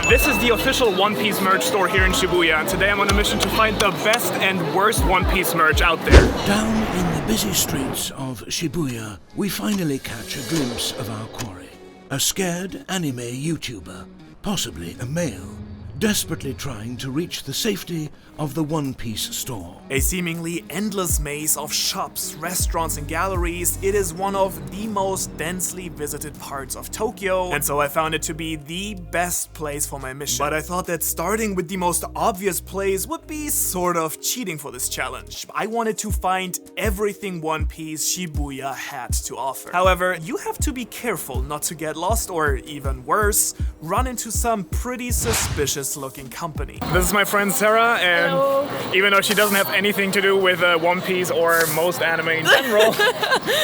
This is the official One Piece merch store here in Shibuya, and today I'm on a mission to find the best and worst One Piece merch out there. Down in the busy streets of Shibuya, we finally catch a glimpse of our quarry. A scared anime YouTuber, possibly a male, desperately trying to reach the safety of the One Piece store. A seemingly endless maze of shops, restaurants and galleries, it is one of the most densely visited parts of Tokyo, and so I found it to be the best place for my mission. But I thought that starting with the most obvious place would be sort of cheating for this challenge. I wanted to find everything One Piece Shibuya had to offer. However, you have to be careful not to get lost or, even worse, run into some pretty suspicious looking company. This is my friend Sarah, and Hello. even though she doesn't have anything to do with One Piece or most anime in general,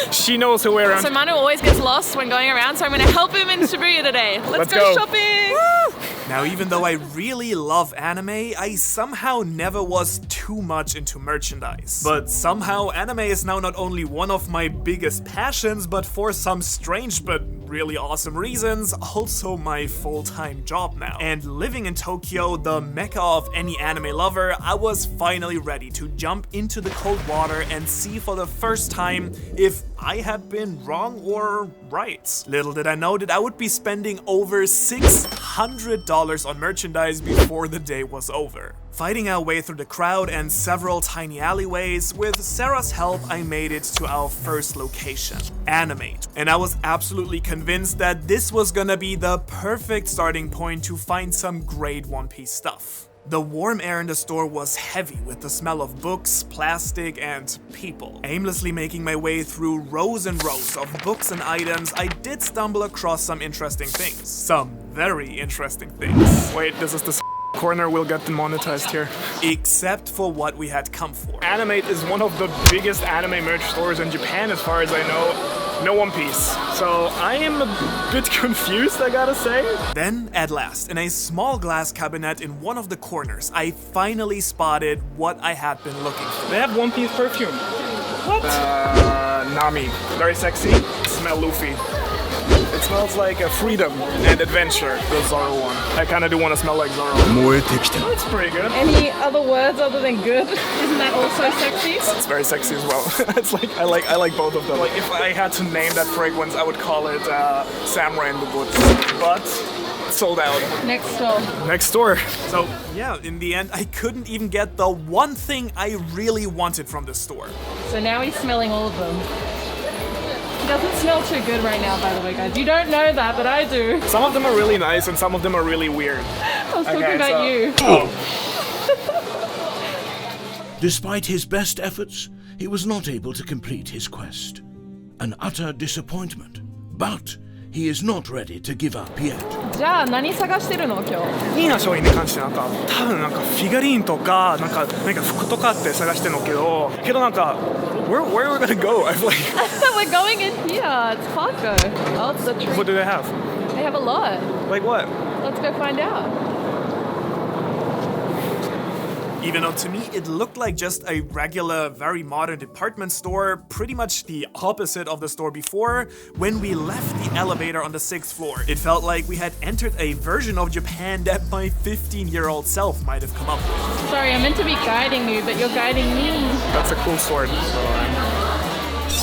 she knows her way around. So Manu always gets lost when going around, so I'm going to help him in Shibuya today. Let's go shopping! Woo! Now, even though I really love anime, I somehow never was too much into merchandise. But somehow anime is now not only one of my biggest passions, but for some strange but really awesome reasons, also my full-time job now. And living in Tokyo, the mecca of any anime lover, I was finally ready to jump into the cold water and see for the first time if I had been wrong or right. Little did I know that I would be spending over $600 on merchandise before the day was over. Fighting our way through the crowd and several tiny alleyways, with Sarah's help I made it to our first location, Animate. And I was absolutely convinced that this was gonna be the perfect starting point to find some great One Piece stuff. The warm air in the store was heavy with the smell of books, plastic, and people. Aimlessly making my way through rows and rows of books and items, I did stumble across some interesting things. Some very interesting things. Wait, this is the corner will get demonetized here. Except for what we had come for. Animate is one of the biggest anime merch stores in Japan as far as I know. No One Piece. So I am a bit confused, I gotta say. Then, at last, in a small glass cabinet in one of the corners, I finally spotted what I had been looking for. They have One Piece perfume. What? Nami. Very sexy. Smell Luffy. It smells like a freedom and adventure, the Zoro one. I kinda do wanna smell like Zoro. It's pretty good. Any other words other than good? Isn't that also sexy? It's very sexy as well. It's like, I like both of them. Like, if I had to name that fragrance, I would call it Samurai in the Woods. But sold out. Next door. So, yeah, in the end, I couldn't even get the one thing I really wanted from the store. So now he's smelling all of them. He doesn't smell too good right now, by the way, guys. You don't know that, but I do. Some of them are really nice and some of them are really weird. I was talking about you. Oh. Despite his best efforts, he was not able to complete his quest. An utter disappointment. But he is not ready to give up yet. じゃあ何探してるの今日？いいな商品に関して多分フィギュリーンとか服とかって探してるのけどwhere are we gonna go? I feel like We're going in here. It's Parco. Oh, it's the tree. what do they have? They have a lot. Like what? Let's go find out. Even though to me it looked like just a regular, very modern department store, pretty much the opposite of the store before, when we left the elevator on the 6th floor, it felt like we had entered a version of Japan that my 15-year-old self might have come up with. Sorry, I meant to be guiding you, but you're guiding me. That's a cool sword.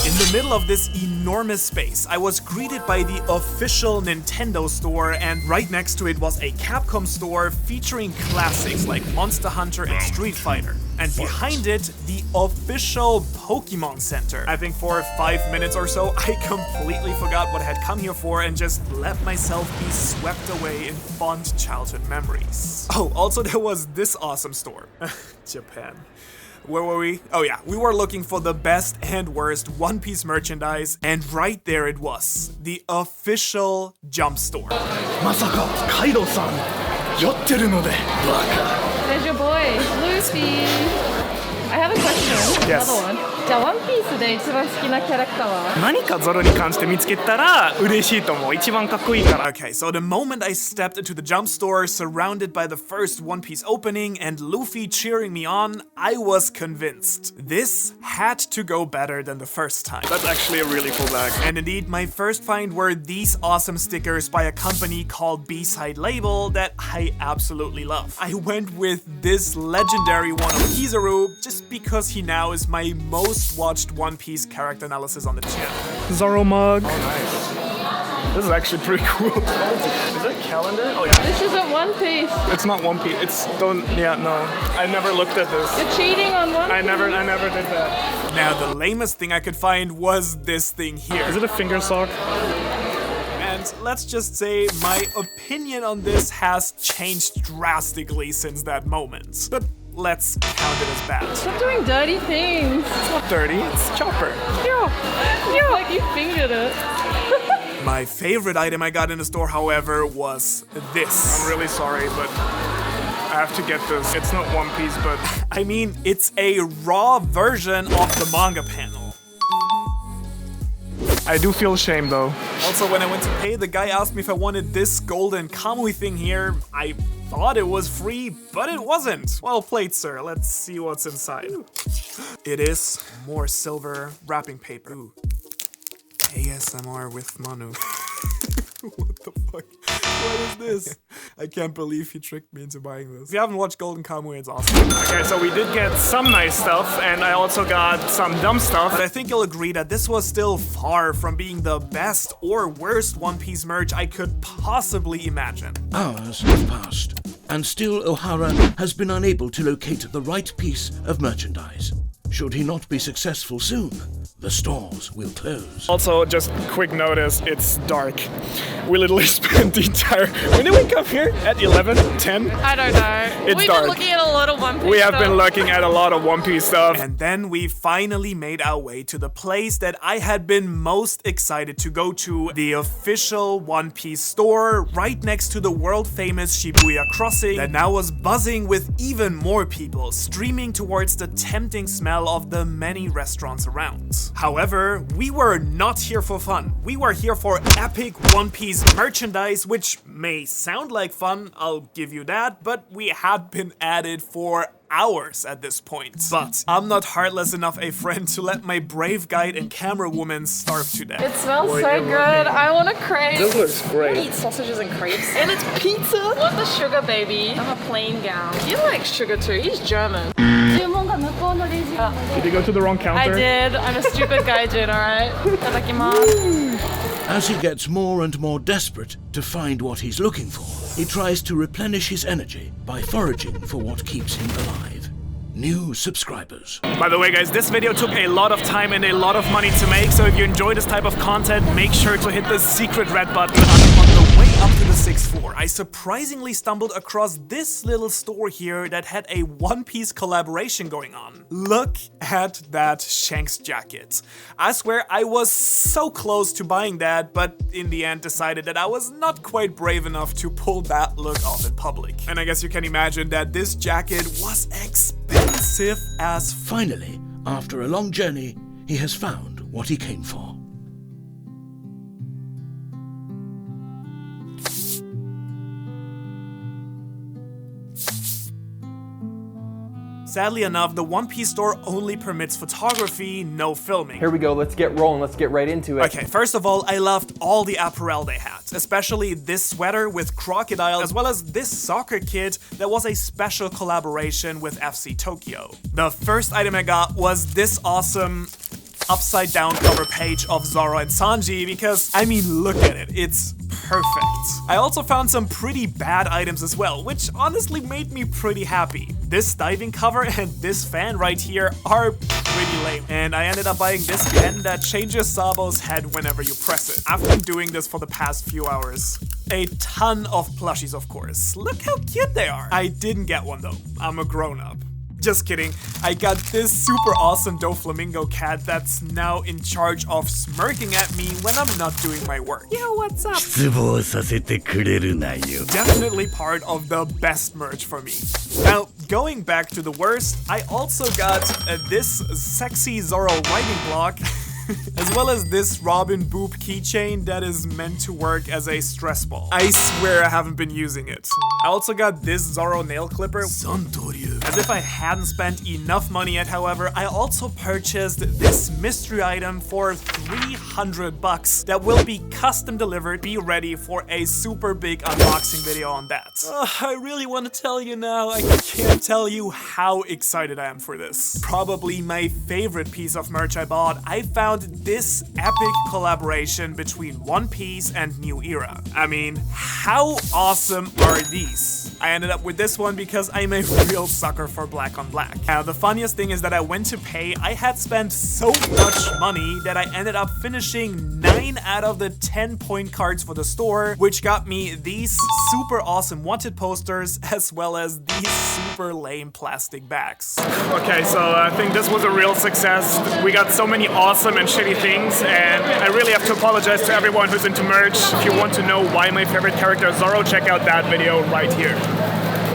In the middle of this enormous space, I was greeted by the official Nintendo store, and right next to it was a Capcom store featuring classics like Monster Hunter and Street Fighter. And behind it, the official Pokemon Center. I think for 5 minutes or so, I completely forgot what I had come here for and just let myself be swept away in fond childhood memories. Oh, also there was this awesome store. Japan. Where were we? Oh yeah, we were looking for the best and worst One Piece merchandise, and right there it was, the official Jump store. Masaka, Kaido-san, yotteru no de. There's your boy, Luffy. I have a question. Yes. Another one. じゃあワンピースで一番好きなキャラクターは？何かゾロに関して見つけたら嬉しいと思う。一番かっこいいから。 Okay, so the moment I stepped into the jump store, surrounded by the first One Piece opening and Luffy cheering me on, I was convinced. This had to go better than the first time. That's actually a really cool bag. And indeed, my first find were these awesome stickers by a company called B-Side Label that I absolutely love. I went with this legendary one of Kizaru just because he now is my most watched One Piece character analysis on the channel. Zoro mug. Oh, nice. This is actually pretty cool. Is it a calendar? Oh, yeah. This isn't One Piece. It's not One Piece. It's don't. Yeah, no. I never looked at this. You're cheating on One Piece. I never did that. Now, the lamest thing I could find was this thing here. Is it a finger sock? And let's just say my opinion on this has changed drastically since that moment. But let's count it as bad. Stop doing dirty things. It's not dirty. It's Chopper. Yeah, like you fingered it. My favorite item I got in the store, however, was this. I'm really sorry, but I have to get this. It's not One Piece, but I mean, it's a raw version of the manga panel. I do feel shame though. Also, when I went to pay, the guy asked me if I wanted this golden Kamui thing here. I thought it was free, but it wasn't. Well played, sir. Let's see what's inside. It is more silver wrapping paper. Ooh. ASMR with Manu. What the fuck? What is this? I can't believe he tricked me into buying this. If you haven't watched Golden Kamui, it's awesome. Okay, so we did get some nice stuff, and I also got some dumb stuff. But I think you'll agree that this was still far from being the best or worst One Piece merch I could possibly imagine. Hours have passed, and still Ohara has been unable to locate the right piece of merchandise. Should he not be successful soon, the stores will close. Also, just quick notice, it's dark. We literally spent the entire... When did we come here? At 11? 10? I don't know. It's We've dark. been looking at a lot of One Piece We have stuff. been looking at a lot of One Piece stuff. And then we finally made our way to the place that I had been most excited to go to, the official One Piece store right next to the world-famous Shibuya crossing that now was buzzing with even more people streaming towards the tempting smell of the many restaurants around. However, we were not here for fun. We were here for epic One Piece merchandise, which may sound like fun, I'll give you that, but we had been at it for hours at this point. But I'm not heartless enough a friend to let my brave guide and camera woman starve to death. It smells so good. I want a crepe. This looks great. Eat sausages and crepes. And it's pizza. What the sugar baby? I'm a plain gal. You like sugar too. He's German. Did you go to the wrong counter? I did. I'm a stupid gaijin, alright? Itadakimasu. As he gets more and more desperate to find what he's looking for, he tries to replenish his energy by foraging for what keeps him alive. New subscribers. By the way, guys, this video took a lot of time and a lot of money to make, so if you enjoy this type of content, make sure to hit the secret red button. On the way up to the 6th floor, I surprisingly stumbled across this little store here that had a One Piece collaboration going on. Look at that Shanks jacket. I swear I was so close to buying that, but in the end decided that I was not quite brave enough to pull that look off in public. And I guess you can imagine that this jacket was expensive as Finally, after a long journey, he has found what he came for. Sadly enough, the One Piece store only permits photography, no filming. Here we go, let's get rolling, let's get right into it. Okay, first of all, I loved all the apparel they had, especially this sweater with crocodile, as well as this soccer kit that was a special collaboration with FC Tokyo. The first item I got was this awesome upside down cover page of Zoro and Sanji because, I mean, look at it, it's perfect. I also found some pretty bad items as well, which honestly made me pretty happy. This diving cover and this fan right here are pretty lame, and I ended up buying this pen that changes Sabo's head whenever you press it. I've been doing this for the past few hours. A ton of plushies, of course. Look how cute they are. I didn't get one though, I'm a grown-up. Just kidding, I got this super awesome Doflamingo cat that's now in charge of smirking at me when I'm not doing my work. Yo, what's up? Definitely part of the best merch for me. Now, going back to the worst, I also got this sexy Zoro writing block. As well as this Robin Boop keychain that is meant to work as a stress ball. I swear I haven't been using it. I also got this Zoro nail clipper. As if I hadn't spent enough money yet, however, I also purchased this mystery item for $300 that will be custom delivered. Be ready for a super big unboxing video on that. I really want to tell you now. I can't tell you how excited I am for this. Probably my favorite piece of merch I bought. I found this epic collaboration between One Piece and New Era. I mean, how awesome are these? I ended up with this one because I'm a real sucker for black on black. Now, the funniest thing is that I went to pay, I had spent so much money that I ended up finishing 9 out of the 10 point cards for the store, which got me these super awesome wanted posters as well as these super lame plastic bags. Okay, so I think this was a real success. We got so many awesome and shitty things, and I really have to apologize to everyone who's into merch. If you want to know why my favorite character is Zoro, check out that video right here.